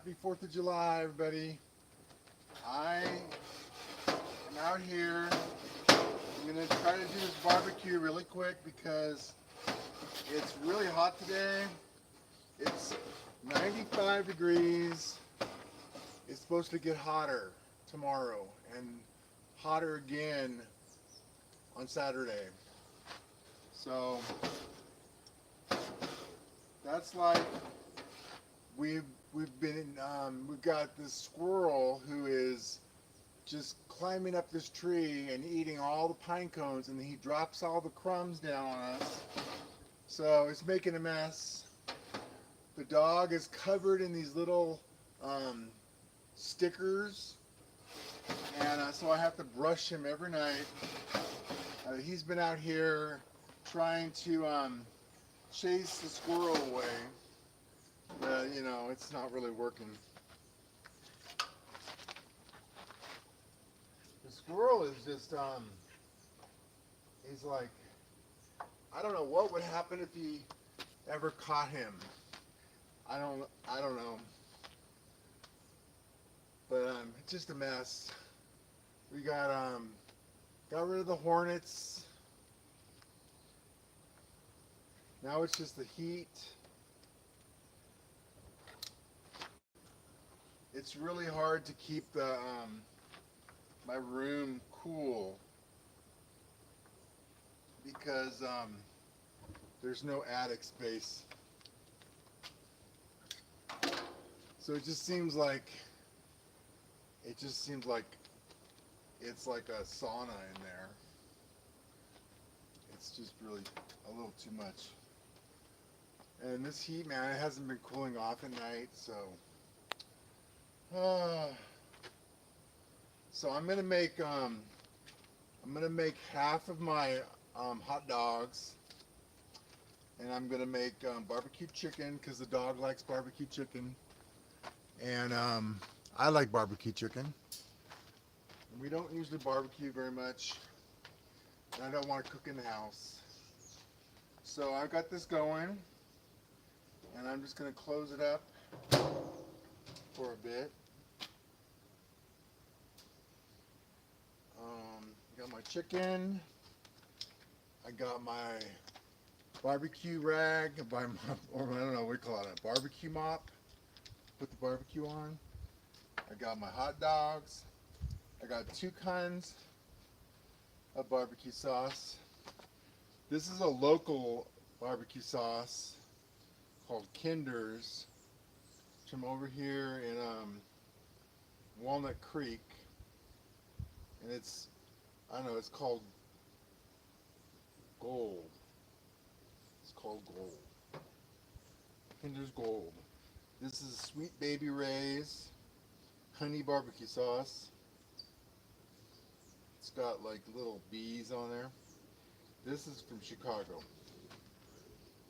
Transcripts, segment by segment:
Happy 4th of July, everybody. I am out here. I'm going to try to do this barbecue really quick because it's really hot today. It's 95 degrees. It's supposed to get hotter tomorrow and hotter again on Saturday. So that's like we've got this squirrel who is just climbing up this tree and eating all the pine cones, and he drops all the crumbs down on us. So it's making a mess. The dog is covered in these little stickers, and so I have to brush him every night. He's been out here trying to chase the squirrel away, but you know, it's not really working. The squirrel is just he's like, I don't know what would happen if he ever caught him. I don't know, but it's just a mess. We got rid of the hornets. Now it's just the heat. It's really hard to keep the my room cool because there's no attic space. So it just seems like it's like a sauna in there. It's just really a little too much. And this heat, man, it hasn't been cooling off at night, so so I'm gonna make half of my hot dogs, and I'm gonna make barbecue chicken because the dog likes barbecue chicken, and I like barbecue chicken. We don't usually barbecue very much, and I don't want to cook in the house. So I've got this going, and I'm just going to close it up for a bit. Got my chicken. I got my barbecue rag, or I don't know what we call it, a barbecue mop. Put the barbecue on. I got my hot dogs. I got 2 kinds of barbecue sauce. This is a local barbecue sauce called Kinder's from over here in Walnut Creek, and it's, I don't know, it's called Gold. It's called Gold. Kinder's Gold. This is Sweet Baby Ray's honey barbecue sauce. It's got like little bees on there. This is from Chicago.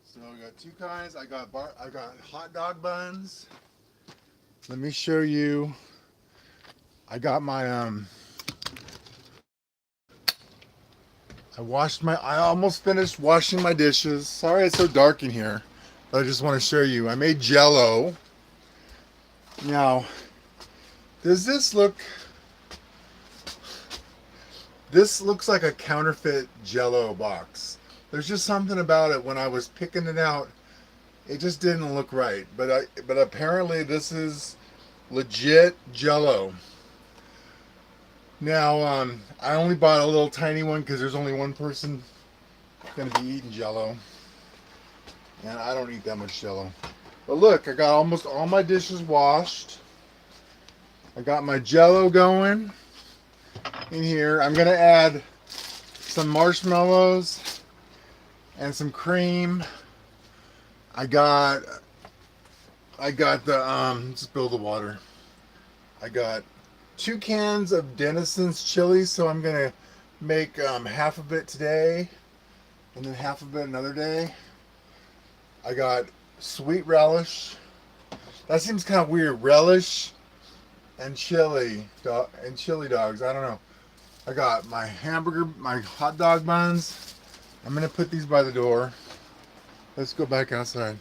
So we got 2 kinds. I got hot dog buns. Let me show you. I got my I almost finished washing my dishes. Sorry it's so dark in here, but I just want to show you. I made Jell-O. Now, does this look? This looks like a counterfeit Jell-O box. There's just something about it when I was picking it out. It just didn't look right. But apparently this is legit Jell-O. Now, I only bought a little tiny one because there's only one person going to be eating Jell-O. And I don't eat that much Jell-O. But look, I got almost all my dishes washed. I got my Jell-O going in here. I'm going to add some marshmallows and some cream. I got the, spill the water. I got 2 cans of Denison's chili, so I'm gonna make half of it today and then half of it another day. I got sweet relish. That seems kind of weird. Relish and chili dogs. I don't know. I got my my hot dog buns. I'm gonna put these by the door. Let's go back outside.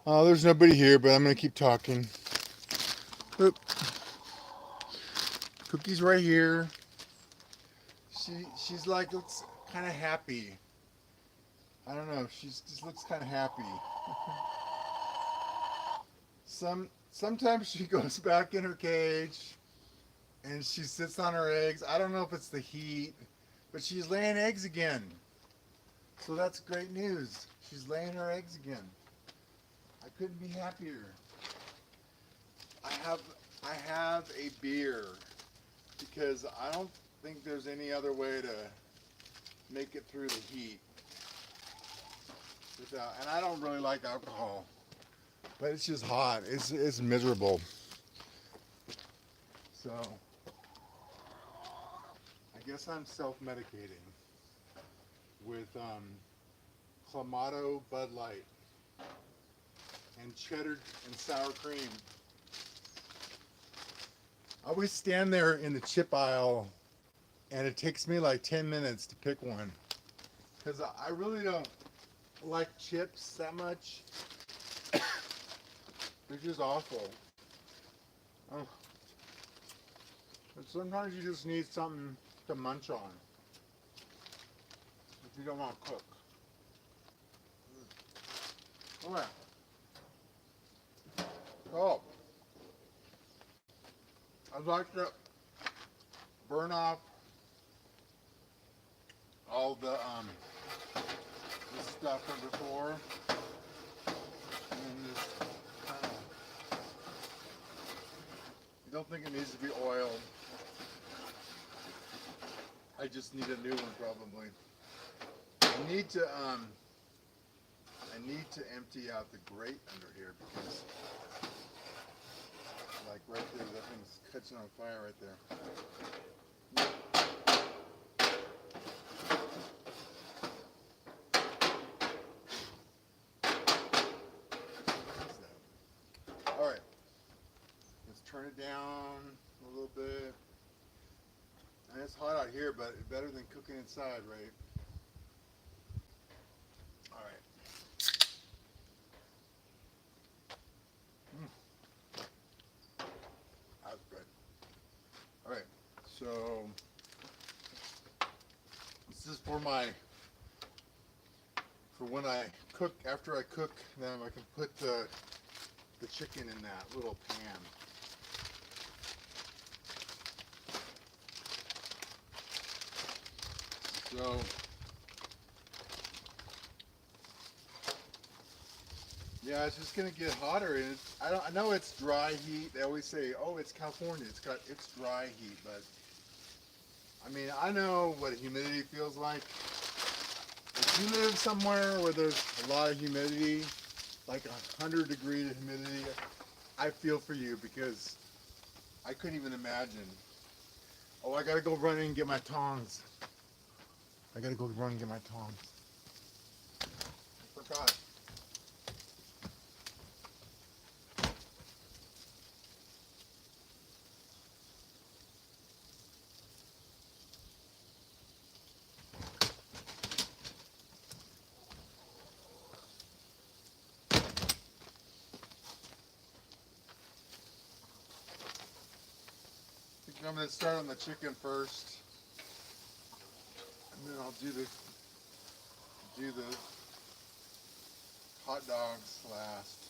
There's nobody here, but I'm gonna keep talking. Oop. Cookie's right here. She's like looks kind of happy. I don't know. She just looks kind of happy. Sometimes she goes back in her cage and she sits on her eggs. I don't know if it's the heat, but she's laying eggs again. So that's great news. She's laying her eggs again. I couldn't be happier. I have a beer because I don't think there's any other way to make it through the heat without, and I don't really like alcohol, but it's just hot. It's miserable. So I guess I'm self-medicating with Clamato Bud Light and cheddar and sour cream. I always stand there in the chip aisle and it takes me like 10 minutes to pick one because I really don't like chips that much. They're just awful. Oh. But sometimes you just need something to munch on if you don't want to cook. Oh yeah. Oh, I'd like to burn off all the stuff from before, and then just kind of. I don't think it needs to be oiled. I just need a new one probably. I need to empty out the grate under here because, like right there, that thing's catching on fire right there. All right, let's turn it down a little bit. And it's hot out here, but better than cooking inside, right? All right. That's good. All right, so this is for when I cook. After I cook them, I can put the chicken in that little pan. So yeah, it's just gonna get hotter, and I know it's dry heat. They always say, "Oh, it's California. It's dry heat," but I mean, I know what humidity feels like. If you live somewhere where there's a lot of humidity, like 100-degree humidity, I feel for you because I couldn't even imagine. Oh, I gotta go run in and get my tongs. I gotta go run and get my tongs. I forgot. I think I'm gonna start on the chicken first, and then I'll do the hot dogs last.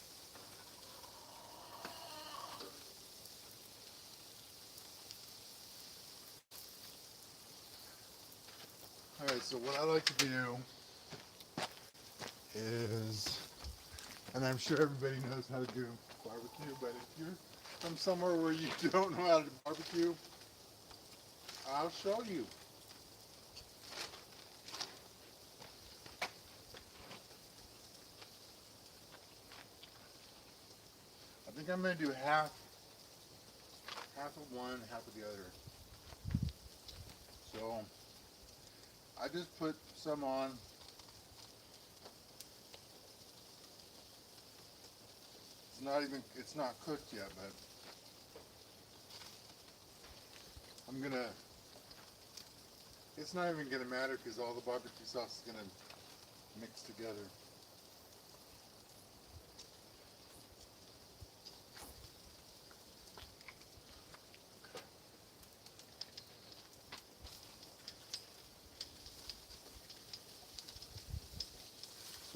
All right, so what I like to do is, and I'm sure everybody knows how to do barbecue, but if you're from somewhere where you don't know how to barbecue, I'll show you. I think I'm gonna do half of one, half of the other. So I just put some on. It's not cooked yet, but it's not even gonna matter because all the barbecue sauce is gonna mix together.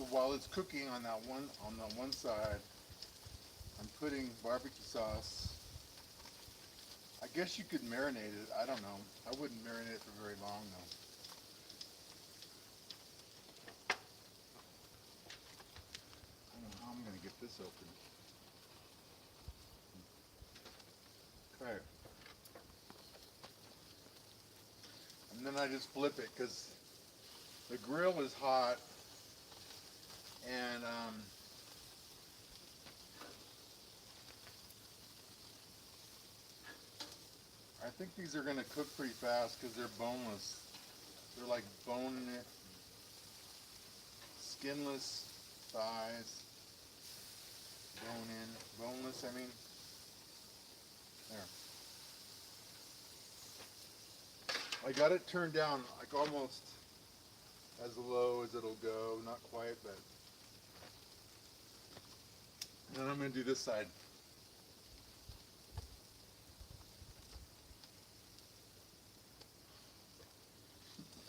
while it's cooking on that one side, I'm putting barbecue sauce. I guess you could marinate it. I don't know. I wouldn't marinate it for very long though. I don't know how I'm gonna get this open. Okay. And then I just flip it because the grill is hot, and I think these are gonna cook pretty fast because they're boneless. They're like skinless thighs, boneless. I mean, there. I got it turned down like almost as low as it'll go. Not quite, but. And then I'm gonna do this side.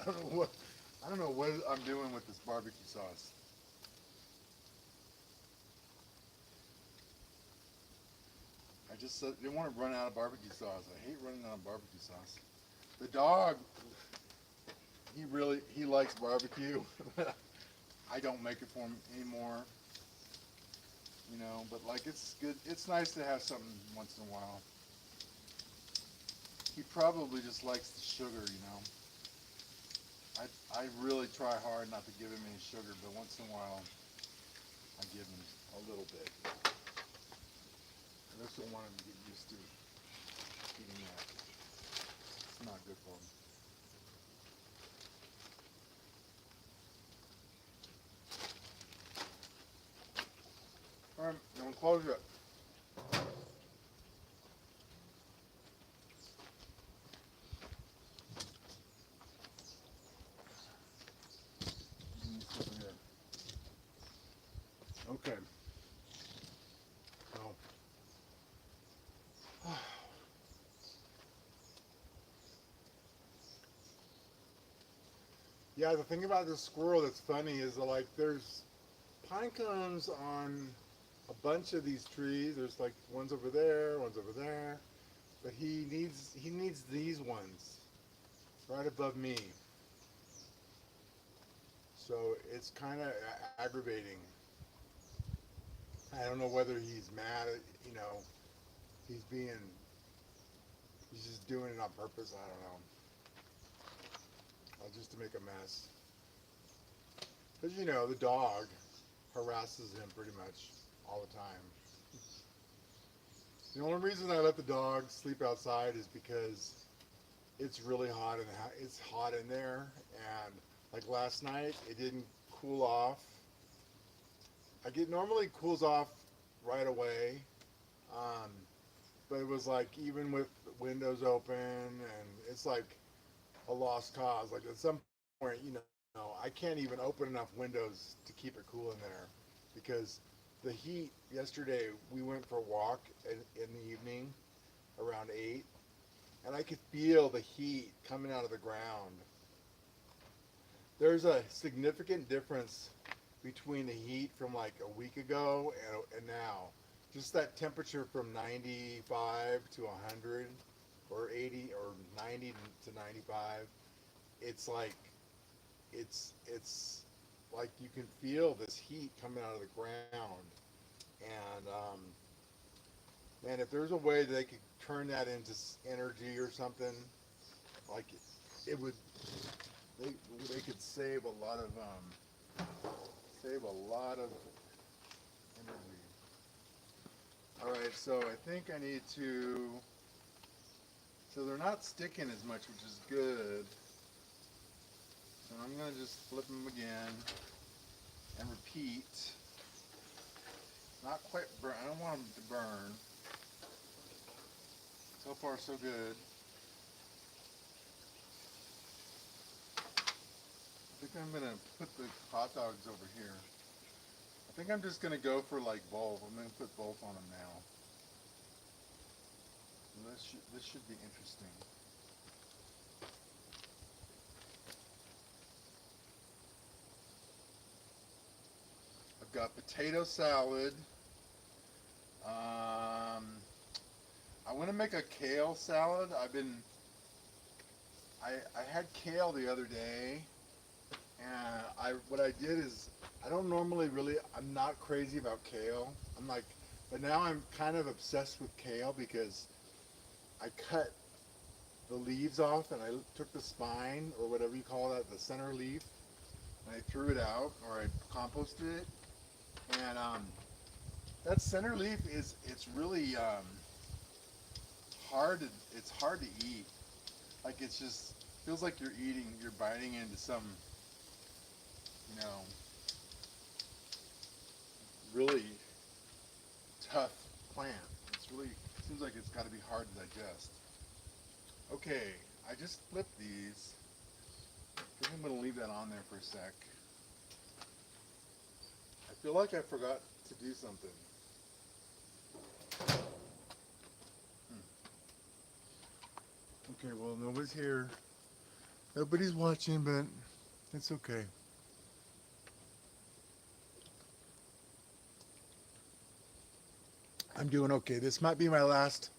I don't know what I'm doing with this barbecue sauce. I just didn't want to run out of barbecue sauce. I hate running out of barbecue sauce. The dog, he likes barbecue. I don't make it for him anymore. You know, but like it's good. It's nice to have something once in a while. He probably just likes the sugar, you know. I really try hard not to give him any sugar, but once in a while I give him a little bit. I just don't want him to get used to eating that. It's not good for him. Alright, I'm gonna close it. Okay. So, yeah, the thing about this squirrel that's funny is that, like there's pine cones on a bunch of these trees. There's like ones over there, ones over there, but he needs these ones right above me. So it's kind of aggravating. I don't know whether he's mad at, he's being, he's just doing it on purpose. I don't know. Just to make a mess. Because, the dog harasses him pretty much all the time. The only reason I let the dog sleep outside is because it's really hot and it's hot in there. And like last night, it didn't cool off. Normally cools off right away, but it was like even with windows open, and it's like a lost cause. Like at some point, I can't even open enough windows to keep it cool in there because the heat. Yesterday we went for a walk in the evening around 8, and I could feel the heat coming out of the ground. There's a significant difference between the heat from like a week ago and now. Just that temperature from 95 to 100 or 80 or 90 to 95. It's like it's like you can feel this heat coming out of the ground. And man, if there's a way they could turn that into energy or something, like it would, they could save a lot of energy. All right, so I think I need to. So they're not sticking as much, which is good. So I'm gonna just flip them again and repeat. Not quite burn. I don't want them to burn. So far, so good. I think I'm gonna put the hot dogs over here. I think I'm just gonna go for like both. I'm gonna put both on them now. This should be interesting. I've got potato salad. Um, I want to make a kale salad. I had kale the other day, and what I did is I don't normally really I'm not crazy about kale. I'm like, but now I'm kind of obsessed with kale because I cut the leaves off and I took the spine or whatever you call that, the center leaf, and I threw it out or I composted it. And that center leaf it's really hard to it's hard to eat. Like it's just feels like you're biting into some, you know, really tough plant. It's really seems like it's got to be hard to digest. Okay, I just flipped these. I think I'm gonna leave that on there for a sec. I feel like I forgot to do something. Okay, well nobody's here. Nobody's watching, but it's okay. I'm doing okay. This might be my last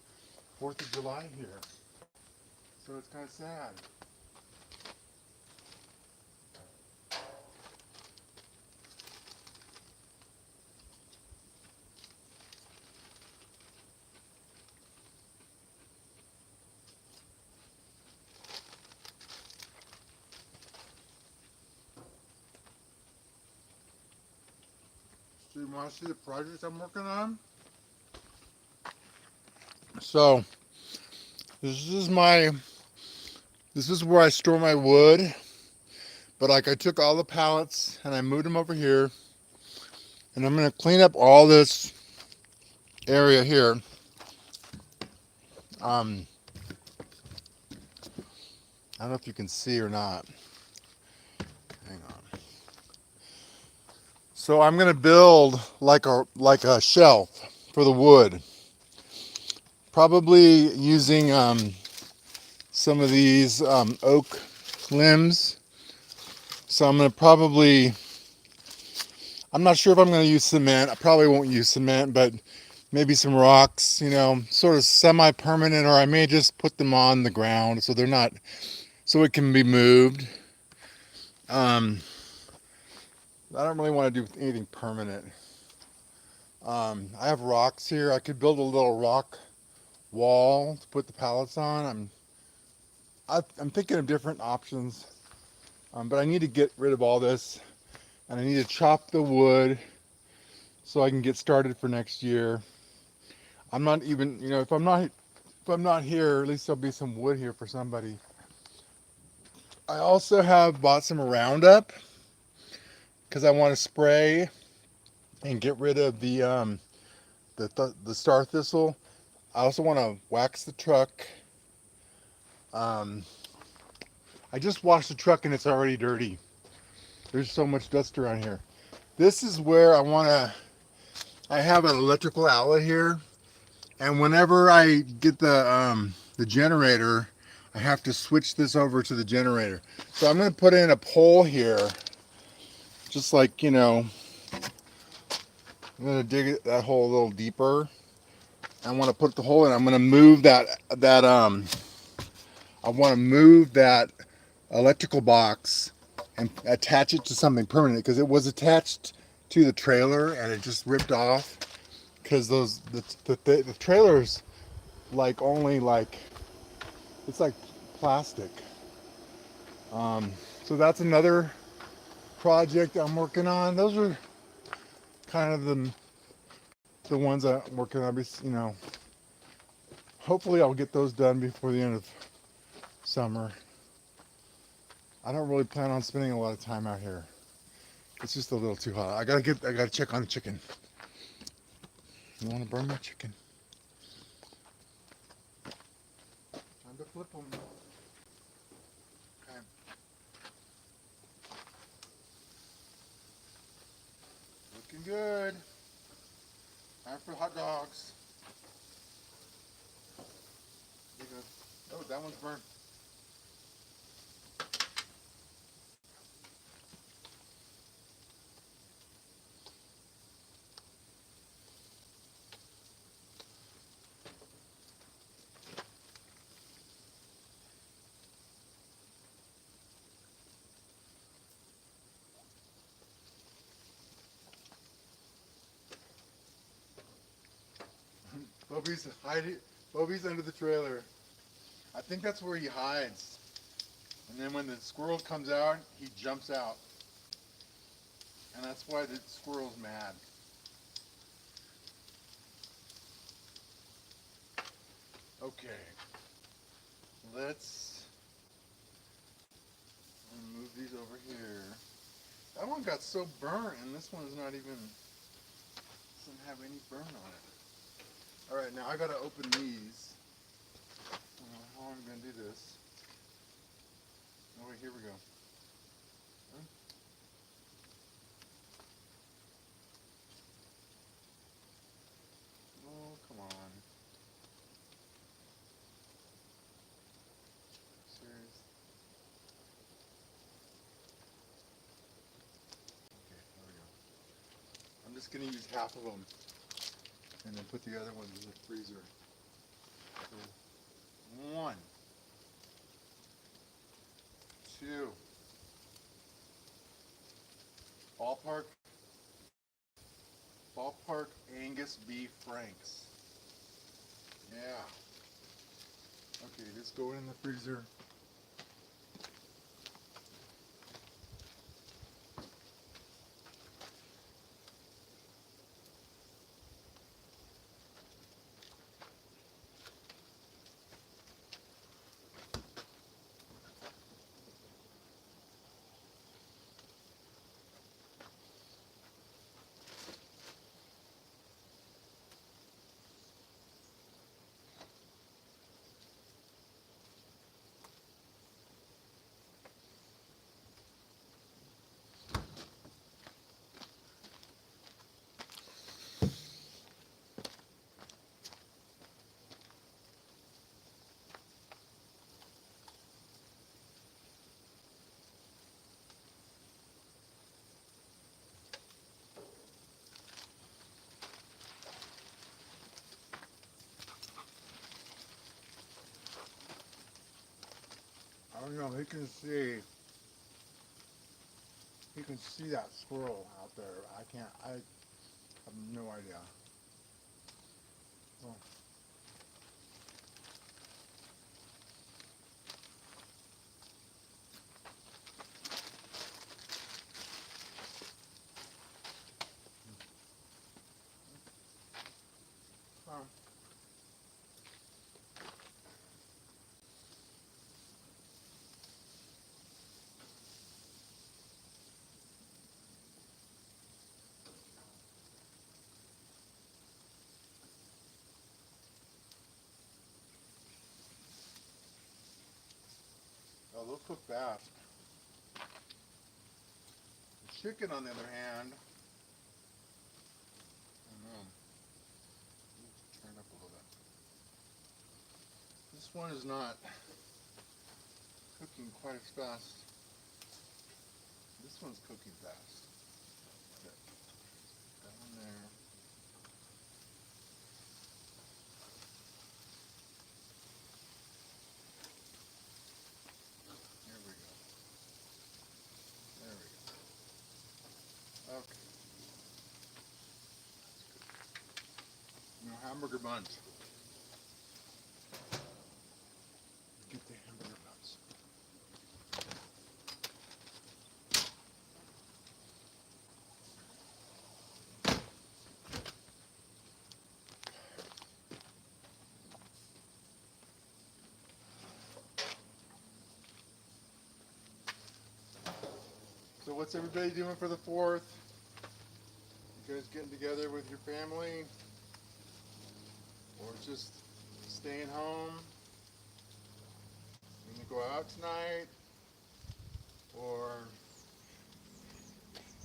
4th of July here. So it's kind of sad. So you want to see the projects I'm working on? So this is my this is where I store my wood. But like I took all the pallets and I moved them over here, and I'm gonna clean up all this area here. I don't know if you can see or not. Hang on. So I'm gonna build like a shelf for the wood. Probably using some of these oak limbs. So I'm not sure if I'm going to use cement. I probably won't use cement, but maybe some rocks, sort of semi-permanent, or I may just put them on the ground so they're not, so it can be moved. I don't really want to do anything permanent. I have rocks here. I could build a little rock wall to put the pallets on. I'm thinking of different options, but I need to get rid of all this, and I need to chop the wood so I can get started for next year. I'm not even, if I'm not here, at least there'll be some wood here for somebody. I also have bought some Roundup because I want to spray and get rid of the star thistle. I also want to wax the truck. I just washed the truck and it's already dirty. There's so much dust around here. This is where I have an electrical outlet here, and whenever I get the generator, I have to switch this over to the generator. So I'm going to put in a pole here, just like, I'm going to dig that hole a little deeper. I want to put the hole in. I'm going to move I want to move that electrical box and attach it to something permanent, because it was attached to the trailer and it just ripped off, because the trailer's like only like, it's like plastic. So that's another project I'm working on. Those are kind of the ones I'm working on. Hopefully I'll get those done before the end of summer. I don't really plan on spending a lot of time out here. It's just a little too hot. I gotta check on the chicken. You want to burn my chicken? Time to flip them. Okay. Looking good. Time for hot dogs. Oh, that one's burned. Bobby's hiding. Bobby's under the trailer. I think that's where he hides. And then when the squirrel comes out, he jumps out. And that's why the squirrel's mad. Okay. Let's move these over here. That one got so burnt, and this one's not even, doesn't have any burn on it. Alright, now I gotta open these. I don't know how I'm gonna do this. Oh wait, here we go. Huh? Oh, come on. Serious? Okay, there we go. I'm just gonna use half of them and then put the other ones in the freezer. So, 1, 2, ballpark Angus beef franks. Yeah. Okay, just go in the freezer. I don't know, he can see that squirrel out there. I have no idea. Oh, oh. Oh, they'll cook fast. The chicken, on the other hand, I don't know. Turn it up a little bit. This one is not cooking quite as fast. This one's cooking fast. Okay. That one there. Here we go. There we go. Okay. Now hamburger buns. Get the hamburger buns. So what's everybody doing for the 4th? You guys getting together with your family? Or just staying home? Gonna go out tonight? Or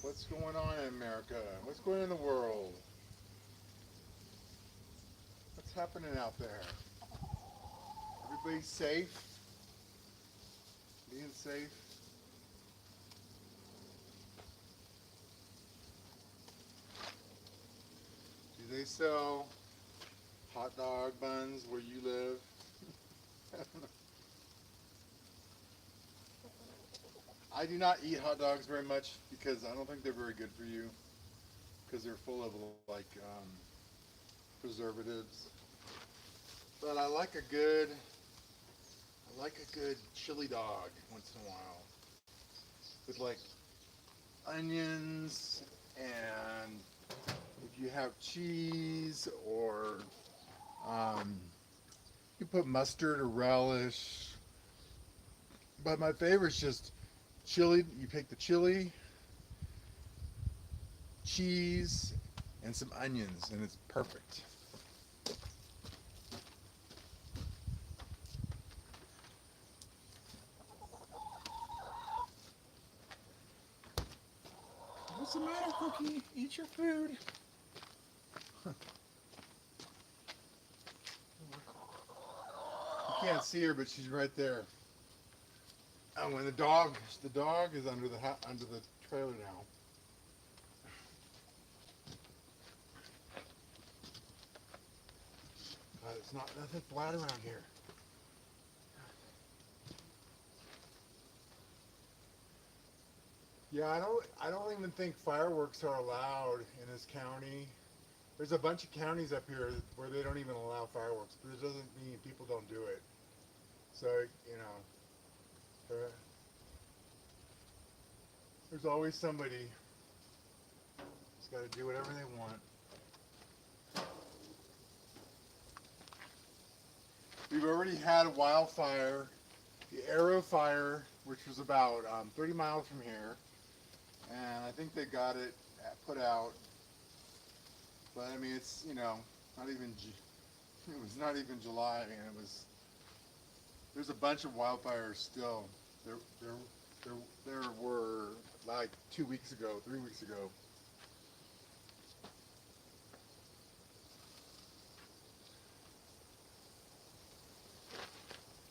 what's going on in America? What's going on in the world? What's happening out there? Everybody safe? Being safe? Do they sell hot dog buns where you live? I do not eat hot dogs very much because I don't think they're very good for you because they're full of like preservatives. But I like a good chili dog once in a while with like onions, and if you have cheese or um, you put mustard or relish. But my favorite is just chili. You pick the chili, cheese, and some onions, and it's perfect. What's the matter, Cookie? Eat your food. You can't see her, but she's right there. Oh, when the dog is under under the trailer now. It's not nothing flat around here. Yeah, I don't even think fireworks are allowed in this county. There's a bunch of counties up here where they don't even allow fireworks, but it doesn't mean people don't do it. So, you know, there, there's always somebody who's got to do whatever they want. We've already had a wildfire, the Arrow Fire, which was about 30 miles from here, and I think they got it put out. But I mean, it's not even it was not even July, and there's a bunch of wildfires still. There there there there were like 2 weeks ago, 3 weeks ago.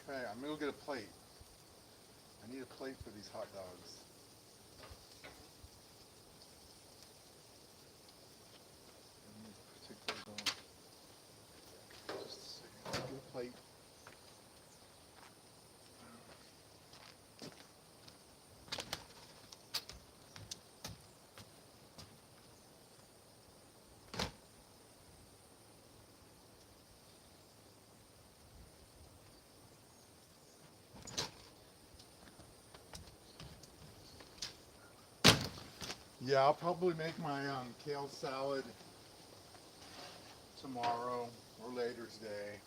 Okay, I'm gonna go get a plate. I need a plate for these hot dogs. Let me take those off. Just a second. Get a plate. Yeah, I'll probably make my kale salad tomorrow or later today.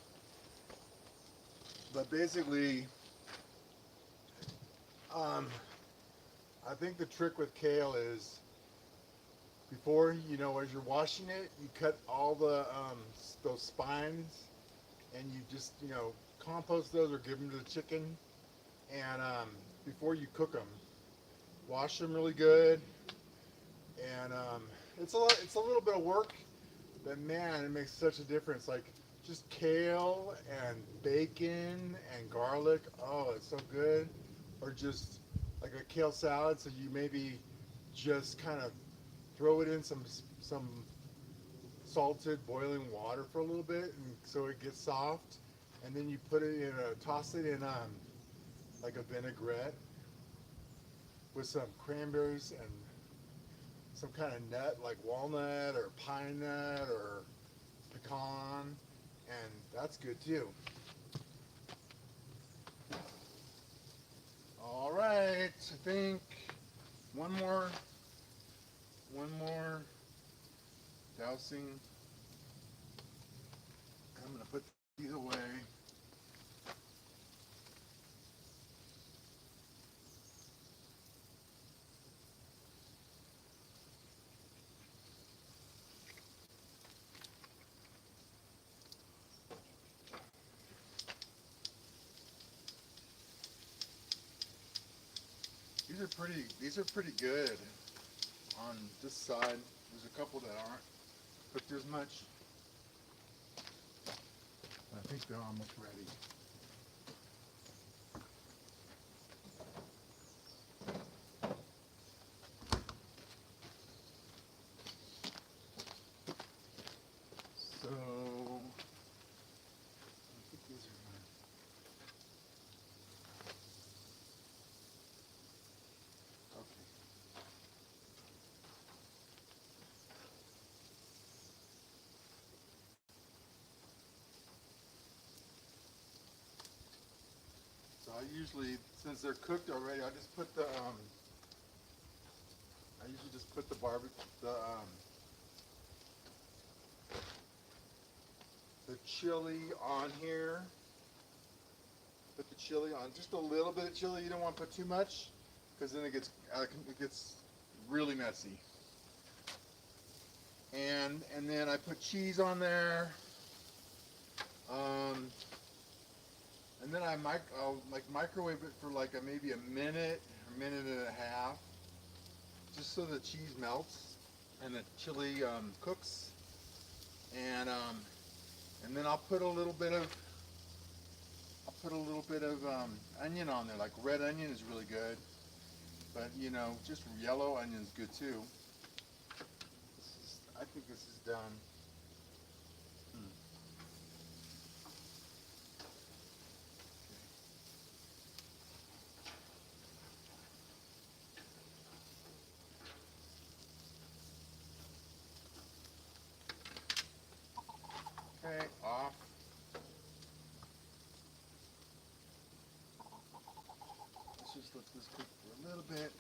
But basically, um, I think the trick with kale is before, as you're washing it, you cut all those spines, and you just compost those or give them to the chicken. And before you cook them, wash them really good. And it's a little bit of work, but man, it makes such a difference. Like just kale and bacon and garlic. Oh, it's so good. Or just like a kale salad. So you maybe just kind of throw it in some salted boiling water for a little bit, and so it gets soft. And then you put it in toss it in like a vinaigrette with some cranberries and some kind of nut like walnut or pine nut or pecan, and that's good too. All right, I think one more, one more dousing. I'm gonna put these away. These are pretty good on this side. There's a couple that aren't cooked as much. I think they're almost ready. So I think these are good. Okay. usually, since they're cooked already, I just put the I usually just put the the chili on here. Put the chili on, just a little bit of chili. You don't want to put too much, because then it gets really messy. And then I put cheese on there. Um, and then I'll like microwave it for like maybe a minute and a half, just so the cheese melts and the chili cooks. And and then I'll put a little bit of onion on there. Like red onion is really good, but you know, just yellow onion is good too. I think this is done. Hmm. Okay, off. Let's just let this cook for a little bit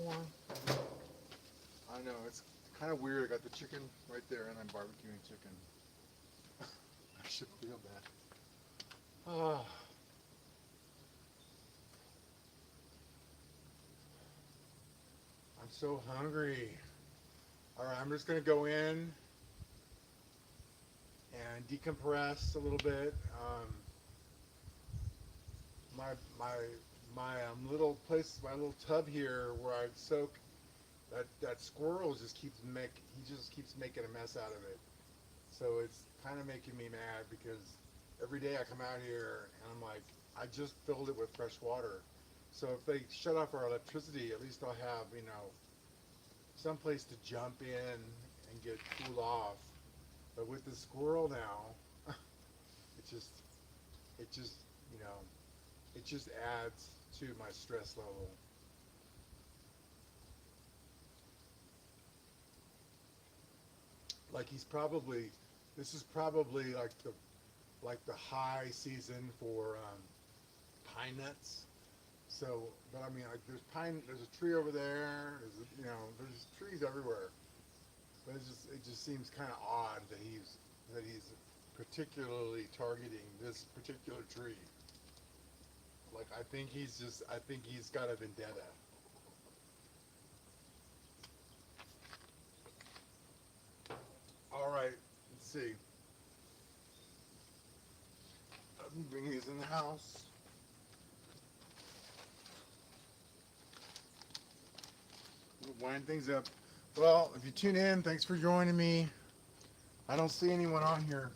more. I know, it's kind of weird. I got the chicken right there and I'm barbecuing chicken. I should feel bad. Oh. I'm so hungry. All right, I'm just gonna go in and decompress a little bit. My my little place, my little tub here where I soak. That squirrel he just keeps making a mess out of it. So it's kind of making me mad because every day I come out here and I'm like, I just filled it with fresh water. So if they shut off our electricity, at least I'll have, some place to jump in and get cooled off. But with the squirrel now, it just, it just, you know, it just adds to my stress level. Like this is probably like the high season for pine nuts. So, but I mean, like there's a tree over there. There's trees everywhere. But it just seems kind of odd that he's particularly targeting this particular tree. Like I think he's got a vendetta. All right, let's see. Let me bring these in the house. Wind things up. Well, if you tune in, thanks for joining me. I don't see anyone on here.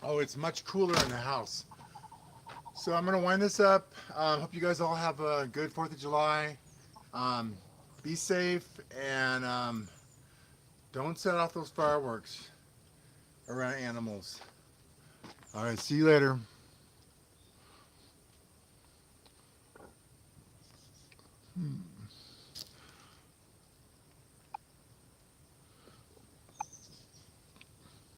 Oh, it's much cooler in the house. So I'm gonna wind this up. Hope you guys all have a good 4th of July. Um, be safe and don't set off those fireworks around animals. All right, see you later.